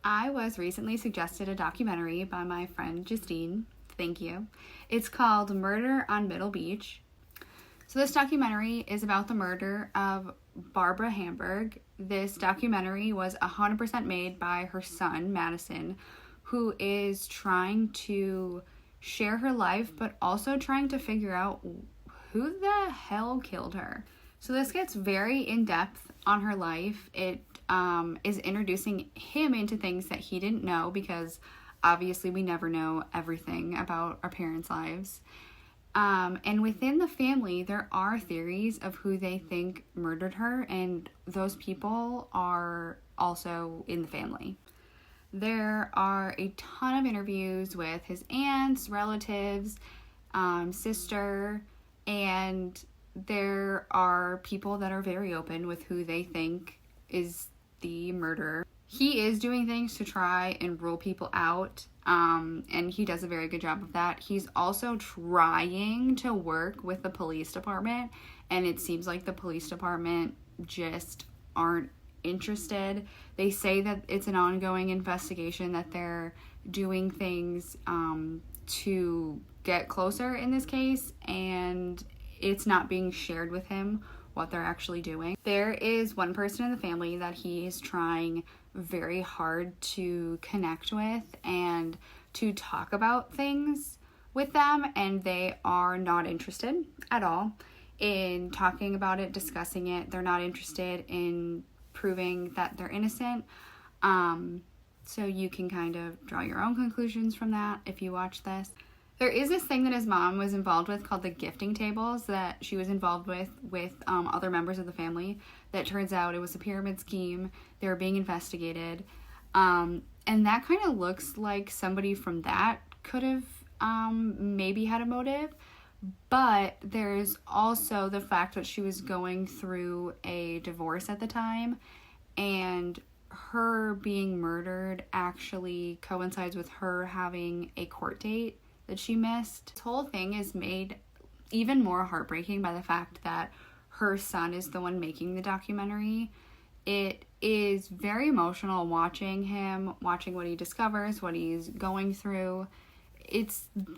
I was recently suggested a documentary by my friend Justine. Thank you. It's called Murder on Middle Beach. So this documentary is about the murder of Barbara Hamburg. This documentary was 100% made by her son, Madison, who is trying to share her life, but also trying to figure out who the hell killed her. So this gets very in-depth on her life. It is introducing him into things that he didn't know, because obviously we never know everything about our parents' lives. And within the family, there are theories of who they think murdered her, and those people are also in the family. There are a ton of interviews with his aunts, relatives, sister, and there are people that are very open with who they think is the murderer. He is doing things to try and rule people out, and he does a very good job of that. He's also trying to work with the police department, and it seems like the police department just aren't interested. They say that it's an ongoing investigation, that they're doing things to get closer in this case, and it's not being shared with him what they're actually doing. There is one person in the family that he is trying very hard to connect with and to talk about things with them, and they are not interested at all in talking about it, discussing it. They're not interested in proving that they're innocent. So you can kind of draw your own conclusions from that if you watch this. There is this thing that his mom was involved with called the gifting tables that she was involved with other members of the family. That turns out it was a pyramid scheme. They were being investigated. And that kind of looks like somebody from that could have maybe had a motive. But there's also the fact that she was going through a divorce at the time, and her being murdered actually coincides with her having a court date that she missed. This whole thing is made even more heartbreaking by the fact that her son is the one making the documentary. It is very emotional watching him, watching what he discovers, what he's going through.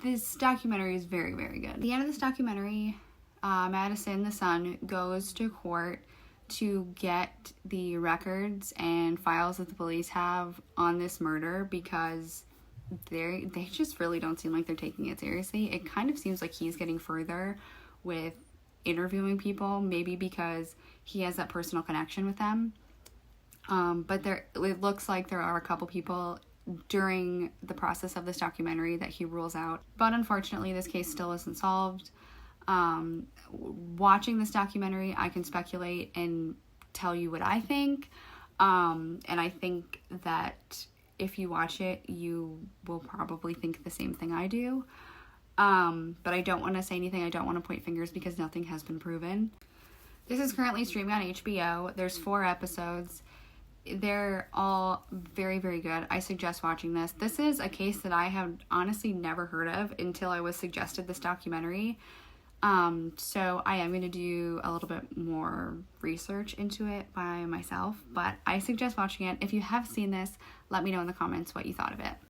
This documentary is very, very good. At the end of this documentary, Madison, the son, goes to court to get the records and files that the police have on this murder, because they just really don't seem like they're taking it seriously. It kind of seems like he's getting further with interviewing people, maybe because he has that personal connection with them. But it looks like there are a couple people during the process of this documentary that he rules out. But unfortunately, this case still isn't solved. Watching this documentary, I can speculate and tell you what I think. And I think that if you watch it, you will probably think the same thing I do. But I don't want to say anything. I don't want to point fingers because nothing has been proven. This is currently streaming on HBO. There's 4 episodes. They're all very, very good. I suggest watching this. This is a case that I have honestly never heard of until I was suggested this documentary. So I am going to do a little bit more research into it by myself, but I suggest watching it. If you have seen this, let me know in the comments what you thought of it.